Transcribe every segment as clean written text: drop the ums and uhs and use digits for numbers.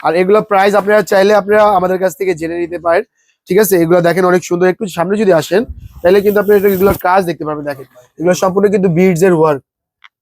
আর এগুলো প্রাইস আপনারা চাইলে আপনারা আমাদের কাছ থেকে জেনে নিতে পারেন। ঠিক আছে, এগুলো দেখেন অনেক সুন্দর। একটু সামনে যদি আসেন তাহলে কিন্তু আপনি এগুলোর কাজ দেখতে পারবেন। দেখেন এগুলো সম্পূর্ণ কিন্তু বিডস এর ওয়ার্ক,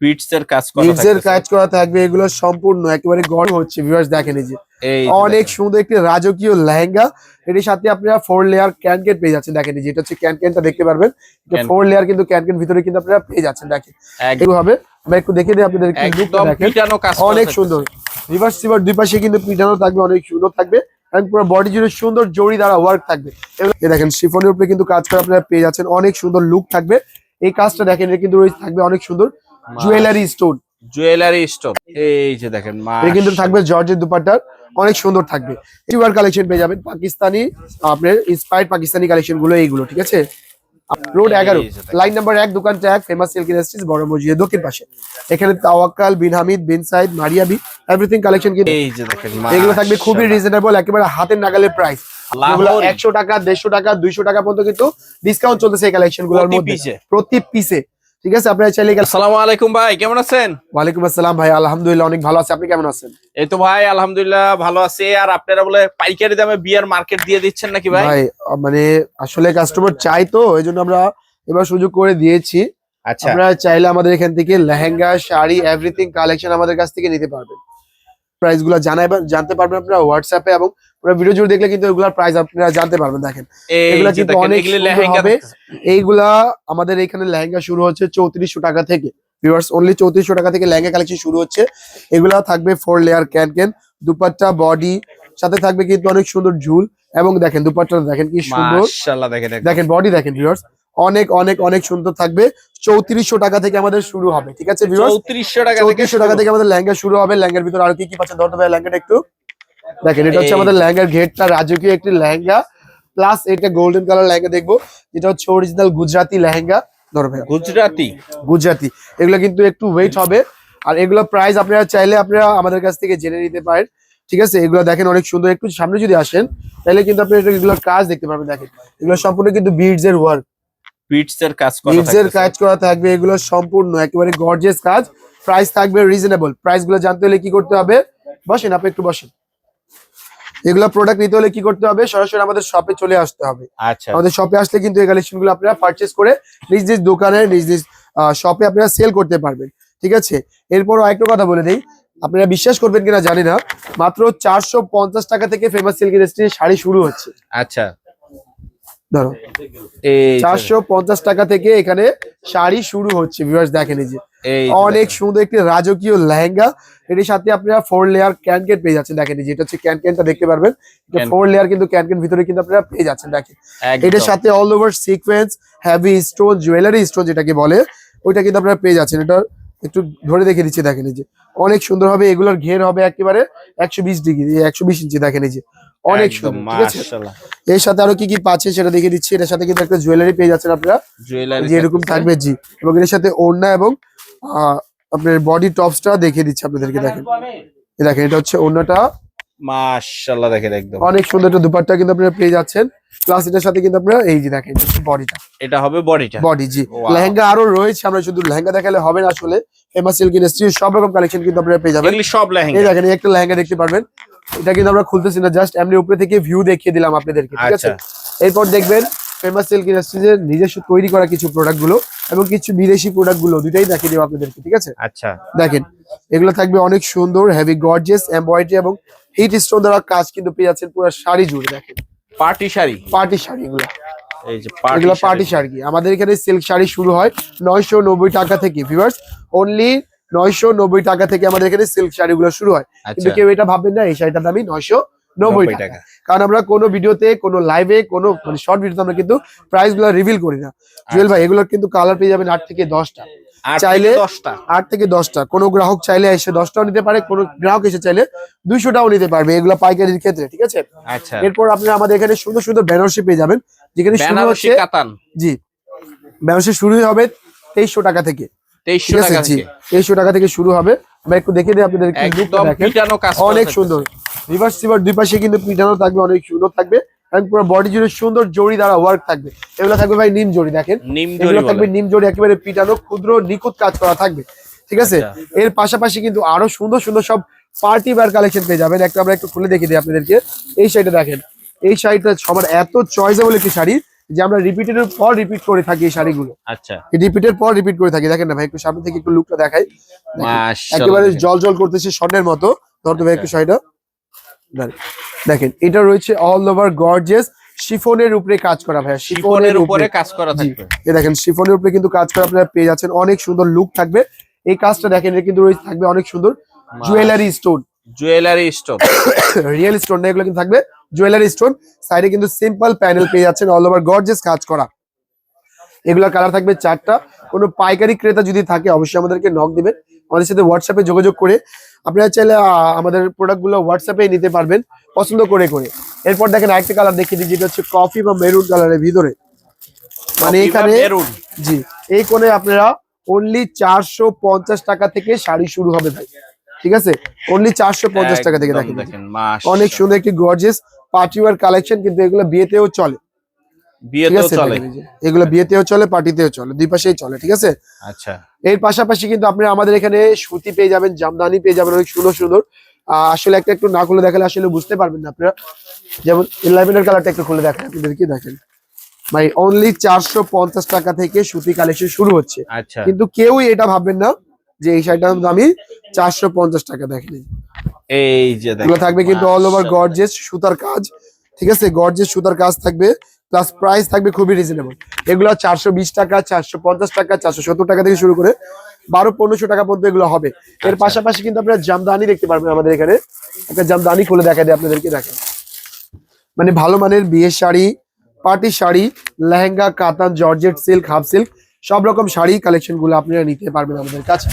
বিটস এর কাজ করা বিডস এর কাজ করা থাকবে। এগুলো সম্পূর্ণ একেবারে গড় হচ্ছে। ভিউয়ার্স দেখেন এই যে অনেক সুন্দর একটি রাজকীয় লেহেঙ্গা। এর সাথে আপনারা 4 লেয়ার ক্যানকেট পেয়ে যাচ্ছেন। দেখেন যেটা হচ্ছে ক্যানকেনটা দেখতে পারবেন, এটা 4 লেয়ার কিন্তু ক্যানকেন ভিতরে কিন্তু আপনারা পেয়ে যাচ্ছেন। দেখেন এগুলো হবে, আমরা একটু দেখে দিই আপনাদের লুকটা দেখেন, অনেক সুন্দর। রিভার্স সিভার দুই পাশে কিন্তু পিটানো থাকবে, অনেক সুন্দর থাকবে এবং পুরো বডি জুড়ে সুন্দর জড়ি দ্বারা ওয়ার্ক থাকবে। এই দেখেন শিফনের উপরে কিন্তু কাজ করে আপনারা পেয়ে যাচ্ছেন, অনেক সুন্দর লুক থাকবে। এই কাজটা দেখেন এটা কিন্তু থাকবে অনেক সুন্দর জুয়েলারি স্টোন, জুয়েলারি স্টোন। এই যে দেখেন এটা কিন্তু থাকবে জর্জের দুপাট্টার, অনেক সুন্দর থাকবে। ইউআর কালেকশন পেয়ে যাবেন পাকিস্তানি, আপনার ইন্সপায়ার্ড পাকিস্তানি কালেকশন গুলো এইগুলো। ঠিক আছে, রোড 11 লাইন নাম্বার 1 দোকান ট্যাগ ফেমাস সিল্ক ইন্ডাস্ট্রিজ বড় মসজিদের দক্ষিণ পাশে। এখানে Tawakkal bin Hamid bin Said Maria B everything collection কিন্তু এই যে দেখেন এগুলো থাকবে খুবই রিজনেবল, একেবারে হাতের নাগালের প্রাইস। এগুলো 100 টাকা 150 টাকা 200 টাকা পর্যন্ত কিন্তু ডিসকাউন্ট চলতেছে এই কালেকশন গুলোর মধ্যে প্রতি পিসে। ঠিক আছে, আপনারা চাইলে। আসসালামু আলাইকুম ভাই, কেমন আছেন? ওয়ালাইকুম আসসালাম ভাই, আলহামদুলিল্লাহ অনেক ভালো আছি, আপনি কেমন আছেন? এই তো ভাই আলহামদুলিল্লাহ ভালো আছি। আর আপনারা বলে পাইকারি দামে বিয়ার মার্কেট দিয়ে দিচ্ছেন নাকি ভাই? ভাই মানে আসলে কাস্টমার চাই তো এইজন্য আমরা এবার সুযোগ করে দিয়েছি। আচ্ছা, আপনারা চাইলে আমাদের এখান থেকে লেহেঙ্গা শাড়ি এভরিথিং কালেকশন আমাদের কাছ থেকে নিতে পারবেন। প্রাইস গুলো জানতে পারবেন আপনারা হোয়াটসঅ্যাপে, এবং পুরো ভিডিও জুড়ে দেখলে কিন্তু এগুলোর প্রাইস আপনারা জানতে পারবেন। দেখেন এগুলা কিন্তু অনেক লেহেঙ্গা হবে। এইগুলা আমাদের এখানে লেহেঙ্গা শুরু হচ্ছে 3400 টাকা থেকে। ভিউয়ার্স অনলি 3400 টাকা থেকে লেহেঙ্গা কালেকশন শুরু হচ্ছে। এগুলা থাকবে 4 লেয়ার ক্যানকেন, দুপাট্টা বডি সাথে থাকবে কিন্তু অনেক সুন্দর ঝুল। এবং দেখেন দুপাট্টা দেখেন কি সুন্দর, মাশাআল্লাহ দেখেন বডি দেখেন ভিউয়ার্স, অনেক অনেক অনেক সুন্দর থাকবে। 3400 টাকা থেকে আমাদের শুরু হবে। ঠিক আছে ভিউয়ার্স, 3400 টাকা থেকে আমাদের লেহেঙ্গা শুরু হবে। লেহেঙ্গার ভিতরে আর কি কি পাচ্ছেন ধরতে হবে লেহেঙ্গাটা একটু দেখেন। এটা হচ্ছে আমাদের লেহেঙ্গার ঘেরটা, রাজকীয় একটি লেহেঙ্গা, প্লাস এটা গোল্ডেন কালার লেহেঙ্গা দেখবো, যেটা হচ্ছে অরিজিনাল গুজরাটি লেহেঙ্গা। ধরবে গুজরাটি, এগুলো কিন্তু একটু ওয়েট হবে। আর এগুলো প্রাইস আপনারা চাইলে আপনারা আমাদের কাছ থেকে জেনে নিতে পারেন। ঠিক আছে, এগুলো দেখেন অনেক সুন্দর। একটু সামনে যদি আসেন তাহলে কিন্তু আপনি এগুলোর কাজ দেখতে পারবেন। দেখেন এগুলো সম্পূর্ণ কিন্তু বিডস এর ওয়ার্ক, বিটস এর কাজ করা থাকবে। এগুলো সম্পূর্ণ একেবারে গর্জিয়াস কাজ। প্রাইস থাকবে রিজনেবল। প্রাইস গুলো জানতে হলে কি করতে হবে, বসেন আপনি একটু বসেন। এগুলা প্রোডাক্ট নিতে হলে কি করতে হবে, সরাসরি আমাদের শপে চলে আসতে হবে। আচ্ছা, আমাদের শপে আসলে কিন্তু এই কালেকশন গুলো আপনারা পারচেজ করে নিজ নিজ দোকানে নিজ নিজ শপে আপনারা সেল করতে পারবেন। ঠিক আছে, এরপর আরেকটা কথা বলে দিই, আপনারা বিশ্বাস করবেন কিনা জানি না, মাত্র 450 টাকা থেকে ফেমাস সিল্ক ইন্ডাস্ট্রিজ শাড়ি শুরু হচ্ছে। আচ্ছা ধরো 450 টাকা থেকে এখানে শাড়ি শুরু হচ্ছে। ভিউয়ার্স দেখেন এই যে অনেক সুন্দর একটি রাজকীয় লেহেঙ্গা। এর সাথে আপনারা 4 লেয়ার ক্যানকেট পেয়ে যাচ্ছেন। দেখেন যেটা হচ্ছে ক্যানকেনটা দেখতে পারবেন, এটা 4 লেয়ার কিন্তু ক্যানকেন ভিতরে কিন্তু আপনারা পেয়ে যাচ্ছেন। দেখেন এটার সাথে all over sequence heavy stone jewellery stone যেটাকে বলে ওইটা কিন্তু আপনারা পেয়ে যাচ্ছেন। এটা একটু ধরে দেখে দিচ্ছি, দেখেন এই যে অনেক সুন্দর হবে। এগুলোর ঘের হবে একেবারে 120 ডিগ্রি 120 ইঞ্চি। দেখেন এই যে অনেক সুন্দর। ঠিক আছে, এর সাথে আরো কি কি পাচ্ছে সেটা দেখে দিচ্ছি। এর সাথে কিন্তু একটা জুয়েলারি পেয়ে যাচ্ছেন আপনারা, যে এরকম থাকবে জি, এবং এর সাথে ওড়না এবং আপনার বডি টপসটা দেখিয়ে দিচ্ছি আপনাদেরকে। দেখেন দেখেন এটা হচ্ছে ওড়নাটা, মাশাআল্লাহ দেখেন একদম অনেক সুন্দর একটা দুপাট্টা কিন্তু আপনারা পেয়ে যাচ্ছেন। প্লাস এটার সাথে কিন্তু আপনারা এই যে দেখেন এটা হচ্ছে বডিটা, এটা হবে বডি জি। লেহেঙ্গা আরো রয়েছে, আমরা শুধু লেহেঙ্গা দেখালে হবে না, আসলে ফেমাস সিল্ক ইন্ডাস্ট্রি সব রকম কালেকশন কিন্তু আপনারা পেয়ে যাবেন। সব লেহেঙ্গা, এই দেখেন একটা লেহেঙ্গা দেখতে পারবেন। এটা কিন্তু আমরা খুলতেছি না, জাস্ট এমনি উপরে থেকে ভিউ দেখিয়ে দিলাম আপনাদেরকে। ঠিক আছে, এরপর দেখবেন ফেমাস সিল্ক ইন্ডাস্ট্রিজের নিজস্ব তৈরি করা কিছু প্রোডাক্ট গুলো এবং কিছু বিদেশি প্রোডাক্ট গুলো দুটাই দেখিয়ে দেবো আপনাদেরকে। ঠিক আছে, আচ্ছা দেখেন এগুলো থাকবে অনেক সুন্দর হেভি গর্জিয়াস এমব্রয়ডারি এবং হিট স্টোন দ্বারা কাজ কিন্তু পেয়ে যাচ্ছেন পুরো শাড়ি জুড়ে। দেখেন পার্টি শাড়ি এগুলো, এই যে এগুলো পার্টি শাড়ি। আমাদের এখানে সিল্ক শাড়ি শুরু হয় 990 টাকা থেকে। ভিউয়ার্স অনলি 990 টাকা থেকে আমাদের এখানে সিল্ক শাড়িগুলো শুরু হয়। কিন্তু কেউ এটা ভাববেন না এই শাড়িটার দামই 990 টাকা, কারণ আমরা কোনো ভিডিওতে কোনো লাইভে কোনো মানে শর্ট ভিডিওতে আমরা কিন্তু প্রাইস গুলো রিভিল করি না। জুয়েল ভাই এগুলোর কিন্তু কালার পেয়ে যাবেন 8 থেকে 10টা, চাইলে 8 থেকে 10টা। কোনো গ্রাহক চাইলে এসে 10টাও নিতে পারে, কোনো গ্রাহক এসে চাইলে 200টাও নিতে পারবে, এগুলো পাইকারির ক্ষেত্রে। ঠিক আছে, এরপর আপনারা আমাদের এখানে সুন্দর সুন্দর বেনারসি পেয়ে যাবেন, যেখানে শুরু হচ্ছে জি বেনারসি শুরু হবে 2300 টাকা থেকে। 2300 টাকা থেকে শুরু হবে। আমরা একটু দেখে দিই আপনাদের লুকটা দেখেন, অনেক সুন্দর। রিভার্স সিভার দুই পাশে কিন্তু পিটানো থাকবে, অনেক সুন্দর থাকবে এবং পুরো বডি জুড়ে সুন্দর জড়ি দ্বারা ওয়ার্ক থাকবে। এগুলো থাকবে ভাই নিম জড়ি। দেখেন এগুলো থাকবে নিম জড়ি, একেবারে পিটানো ক্ষুদ্র নিখুঁত কাজ করা থাকবে। ঠিক আছে, এর পাশাপাশি কিন্তু আরো সুন্দর সুন্দর সব পার্টি ওয়্যার কালেকশন পেয়ে যাবেন। একটা আমরা একটু খুলে দেখিয়ে দিই আপনাদেরকে। এই শাড়িটা দেখেন, এই শাড়িটা সবার এত চয়েসেবল একটি শাড়ি যে আমরা রিপিটের পর রিপিট করে থাকি এই শাড়িগুলো। আচ্ছা, রিপিটের পর রিপিট করে থাকি। দেখেন না ভাই, একটু সামনে থেকে একটু লুকটা দেখাই। মাশাআল্লাহ, একেবারে জল জল করতেছে স্বর্ণের মতো। ধরতে ভাই একটু শাড়িটা দেখেন, এটা রয়েছে অল ওভার গর্জিয়াস শিফনের উপরে কাজ করা ভাই, শিফনের উপরে কাজ করা থাকবে। এই দেখেন শিফনের উপরে কিন্তু কাজ করা আপনারা পেয়ে যাচ্ছেন, অনেক সুন্দর লুক থাকবে। এই কাজটা দেখেন, এটা কিন্তু রয়েছে থাকবে অনেক সুন্দর jewellery stone, jewellery stone, real stone না, এগুলো কিন্তু থাকবে জুয়েলারি স্টোন। সাইডে কিন্তু সিম্পল প্যানেল পেয়ে যাচ্ছেন, অল ওভার গর্জিয়াস কাজ করা। এগুলা কালার থাকবে 4টা। কোনো পাইকারি ক্রেতা যদি থাকে অবশ্যই আমাদেরকে নক দিবেন, আমাদের সাথে হোয়াটসঅ্যাপে যোগাযোগ করে আপনারা চাইলে আমাদের প্রোডাক্টগুলো হোয়াটসঅ্যাপে নিতে পারবেন পছন্দ করে করে। এরপর দেখেন আরেকটা কালার দেখিয়ে দিই, যেটা হচ্ছে কফি বা মেরুন কালারের ভিতরে। মানে এখানে জি এই কোণে আপনারা অনলি 450 টাকা থেকে শাড়ি শুরু হবে ভাই, ঠিক আছে? অনলি 450 টাকা থেকে। দেখেন অনেক সুন্দর একটি গর্জিয়াস পার্টি ওয়্যার কালেকশন, কিন্তু এগুলো বিয়েতেও চলে, বিয়েতেও চলে, এগুলো বিয়েতেও চলে, পার্টিতেও চলে, দুই পাশেই চলে, ঠিক আছে? আচ্ছা, এর পাশাপাশি কিন্তু আপনারা আমাদের এখানে সুতি পেয়ে যাবেন, জামদানি পেয়ে যাবেন, অনেক সুন্দর সুন্দর। আসলে একটা একটু না খুলে দেখালে আসলে বুঝতে পারবেন না আপনারা। যেমন ল্যাভেন্ডার কালারটা একটু খুলে দেখান আপনাদেরকে। দেখেন ভাই, অনলি 450 টাকা থেকে সুতি কালেকশন শুরু হচ্ছে। আচ্ছা, কিন্তু কেউই এটা ভাববেন না যে এই শাড়িটার দামই 450 টাকা। দেখেন এই যে এগুলো থাকবে কিন্তু অল ওভার গর্জিয়াস সুতার কাজ, ঠিক আছে? গর্জিয়াস সুতার কাজ থাকবে, প্লাস প্রাইস থাকবে খুবই রিজনেবল। এগুলো 420 টাকা, 450 টাকা, 470 টাকা থেকে শুরু করে 1200-1500 টাকা পর্যন্ত এগুলো হবে। এর পাশাপাশি কিন্তু আপনারা জামদানি দেখতে পারবেন আমাদের এখানে। একটা জামদানি খুলে দেখা দেয় আপনাদেরকে। দেখেন মানে ভালো মানের বিয়ের শাড়ি, পার্টি শাড়ি, লেহেঙ্গা, কাতান, জর্জেট, সিল্ক, হাফ সিল্ক, সব রকম শাড়ি কালেকশন গুলো আপনারা নিতে পারবেন আমাদের কাছে।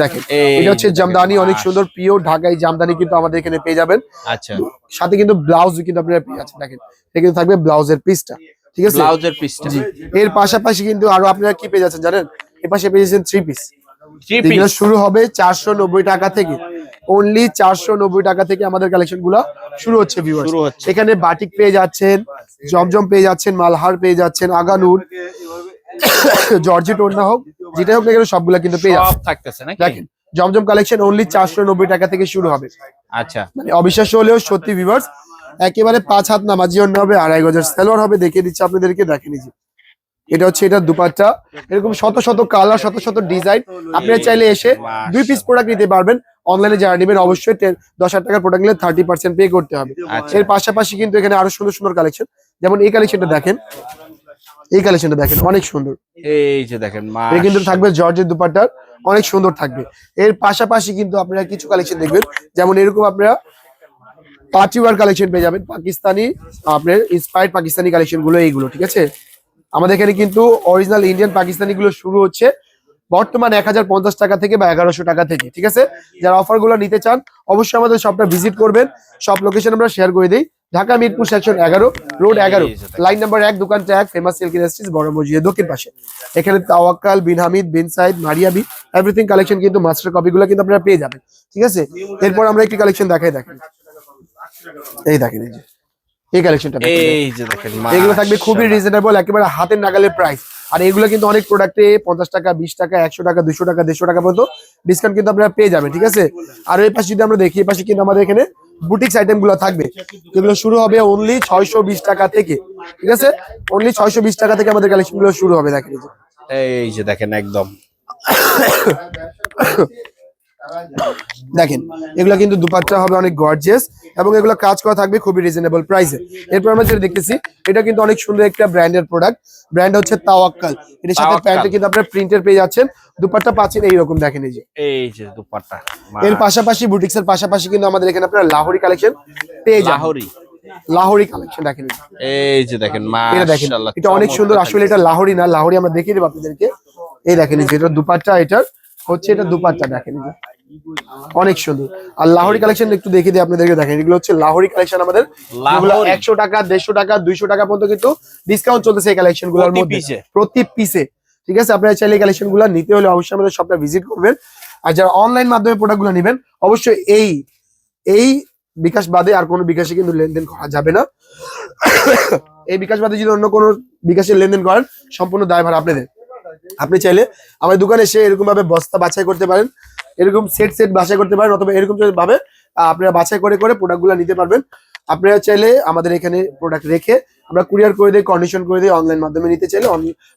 দেখেন এটা হচ্ছে জামদানি, অনেক সুন্দর পিওর ঢাকাই জামদানি কিন্তু আমাদের এখানে পেয়ে যাবেন। আচ্ছা, সাথে কিন্তু ব্লাউজ কিন্তু আপনারা পেয়ে যাচ্ছেন। দেখেন এটা কিন্তু থাকবে ব্লাউজের পিসটা, ঠিক আছে? ব্লাউজের পিসটা। জি, এর পাশাপাশি কিন্তু আরো আপনারা কি পেয়ে যাচ্ছেন জানেন? এর পাশে পেয়ে যাচ্ছেন 3 পিস। এগুলো শুরু হবে 490 টাকা থেকে, অনলি 490 টাকা থেকে আমাদের কালেকশন গুলো শুরু হচ্ছে ভিউয়ার্স। এখানে বাটিক পেয়ে যাচ্ছেন, জমজম পেয়ে যাচ্ছেন, মালহার পেয়ে যাচ্ছেন, আগানুর, জর্জেট ওড়না হোক যেটা হোক না কেন সবগুলা কিন্তু পেয়ে যাচ্ছেন, সব থাকতেছে নাকি? দেখেন জমজম কালেকশন অনলি 490 টাকা থেকে শুরু হবে। আচ্ছা, মানে অবিশ্বাস্য হলেও সত্যি ভিউয়ার্স, একেবারে 5 হাত নামাজি ওড়না হবে, 2.5 গজের সালোয়ার হবে। দেখিয়ে দিচ্ছি আপনাদেরকে, দেখে নিচ্ছি। এটা হচ্ছে এটা দুপাট্টা, এরকম শত শত কালার, শত শত ডিজাইন। আপনারা চাইলে এসে 2 পিস প্রোডাক্ট নিতে পারবেন। অনলাইনে যারা নেবেন অবশ্যই 10,000 টাকার প্রোডাক্ট নিলে 30% পে করতে হবে। এর পাশাপাশি কিন্তু এখানে আরো সুন্দর সুন্দর কালেকশন, যেমন এই কালেকশনটা দেখেন, এই কালেকশনটা দেখেন অনেক সুন্দর। এই যে দেখেন এটা কিন্তু থাকবে জর্জের দুপাট্টার, অনেক সুন্দর থাকবে। এর পাশাপাশি কিন্তু আপনারা কিছু কালেকশন দেখবেন, যেমন এরকম আপনারা পার্টি ওয়্যার কালেকশন পেয়ে যাবেন, পাকিস্তানি আপনার ইন্সপায়ার্ড পাকিস্তানি কালেকশন গুলো এইগুলো, ঠিক আছে? আমাদের এখানে কিন্তু অরিজিনাল ইন্ডিয়ান পাকিস্তানি গুলো শুরু হচ্ছে বর্তমান 1050 টাকা থেকে বা 1100 টাকা থেকে, ঠিক আছে? যারা অফার গুলো নিতে চান অবশ্যই আমাদের শপটা ভিজিট করবেন। সব লোকেশন আমরা শেয়ার করে দিই। Dhaka Mirpur section 11, road 11, line number 1, দোকান 1, ফেমাস সিল্ক ইন্ডাস্ট্রিজ, বড় মসজিদের দক্ষিণ পাশে। এখানে Tawakkal, bin Hamid, bin Saeed, Maria B everything collection কিন্তু মাস্টার কপি গুলো কিন্তু আপনারা পেয়ে যাবেন, ঠিক আছে? এরপর আমরা একটি কালেকশন দেখাই। দেখেন এই দেখেন, এই যে এই কালেকশনটা, এই যে দেখেন এগুলো থাকবে খুবই রিজনেবল, একেবারে হাতের নাগালের প্রাইস। আর এগুলো কিন্তু অনেক প্রোডাক্টে 50 টাকা, 20 টাকা, 100 টাকা, 200 টাকা, 150 টাকা পর্যন্ত ডিসকাউন্ট কিন্তু আপনারা পেয়ে যাবেন, ঠিক আছে? আর এই পাশে যদি আমরা দেখি, এই পাশে কিন্তু আমাদের এখানে বুটিক্স আইটেম গুলো থাকবে, যেগুলো শুরু হবে অনলি 620 টাকা থেকে, ঠিক আছে? অনলি 620 টাকা থেকে আমাদের কালেকশন গুলো শুরু হবে। দেখেন এই যে দেখেন একদম দেখেন এগুলো কিন্তু দুপাট্টা হবে অনেক গর্জিয়াস, এবং এগুলো কাজ করা থাকবে খুবই রিজনেবল প্রাইসে। এরপর আমরা যেটা দেখতেছি, এটা কিন্তু অনেক সুন্দর একটা ব্র্যান্ডের প্রোডাক্ট, ব্র্যান্ড হচ্ছে তাওয়াক্কাল। এর সাথে প্যান্টে কিন্তু আপনারা প্রিন্টের পেয়ে যাচ্ছেন, দুপাট্টা পাচ্ছেন এইরকম। দেখেন এই যে এই যে দুপাট্টা। এর পাশাপাশি বুটিক্সের পাশাপাশি কিন্তু আমাদের এখানে আপনারা লাহোরি কালেকশন পেয়ে যাবেন। লাহোরি কালেকশন দেখেন, এই যে দেখেন এটা দেখেন, মাশাআল্লাহ, এটা অনেক সুন্দর। আসলে এটা লাহোরি না, লাহোরি আমরা দেখিয়ে দেবো আপনাদেরকে। এই দেখেন এই যে এটা দুপাট্টা, এটার হচ্ছে এটা দুপাট্টা, দেখেন অনেক সুন্দর। আর লাহোরি কালেকশন একটু দেখিয়ে দিই আপনাদেরকে। দেখেন এগুলো হচ্ছে লাহোরি কালেকশন আমাদের, 100 টাকা, 150 টাকা, 200 টাকা পর্যন্ত কিন্তু ডিসকাউন্ট চলতেছে এই কালেকশন গুলোর মধ্যে, প্রতি পিসে, ঠিক আছে? আপনারা চাইলে এই কালেকশন গুলো নিতে হলে অবশ্যই আমাদের শপটা ভিজিট করবেন। আর যারা অনলাইন মাধ্যমে প্রোডাক্ট গুলো নেবেন অবশ্যই এই বিকাশ বাদে আর কোনো বিকাশে কিন্তু লেনদেন করা যাবে না। এই বিকাশ বাদে যদি অন্য কোনো বিকাশে লেনদেন করেন সম্পূর্ণ দায়ভার আপনাদের। আপনি চাইলে আমাদের দোকানে এসে এরকম ভাবে বস্তা বাছাই করতে পারেন, এরকম সেট সেট বাছাই করতে পারেন, অথবা এরকম ভাবে আপনারা বাছাই করে করে প্রোডাক্টগুলো নিতে পারবেন। আপনারা চাইলে আমাদের এখানে প্রোডাক্ট রেখে আমরা কুরিয়ার করে দিই, কন্ডিশন করে দিই, অনলাইন মাধ্যমে নিতে চাইলে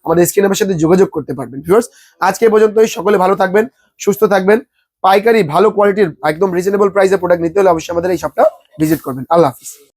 আমাদের স্ক্রিন নাম্বারের সাথে যোগাযোগ করতে পারবেন। ভিউয়ার্স, আজকে এ পর্যন্তই। সকলে ভালো থাকবেন, সুস্থ থাকবেন। পাইকারি ভালো কোয়ালিটির একদম রিজনেবল প্রাইসে প্রোডাক্ট নিতে হলে অবশ্যই আমাদের এই শপটা ভিজিট করবেন। আল্লাহ হাফিজ।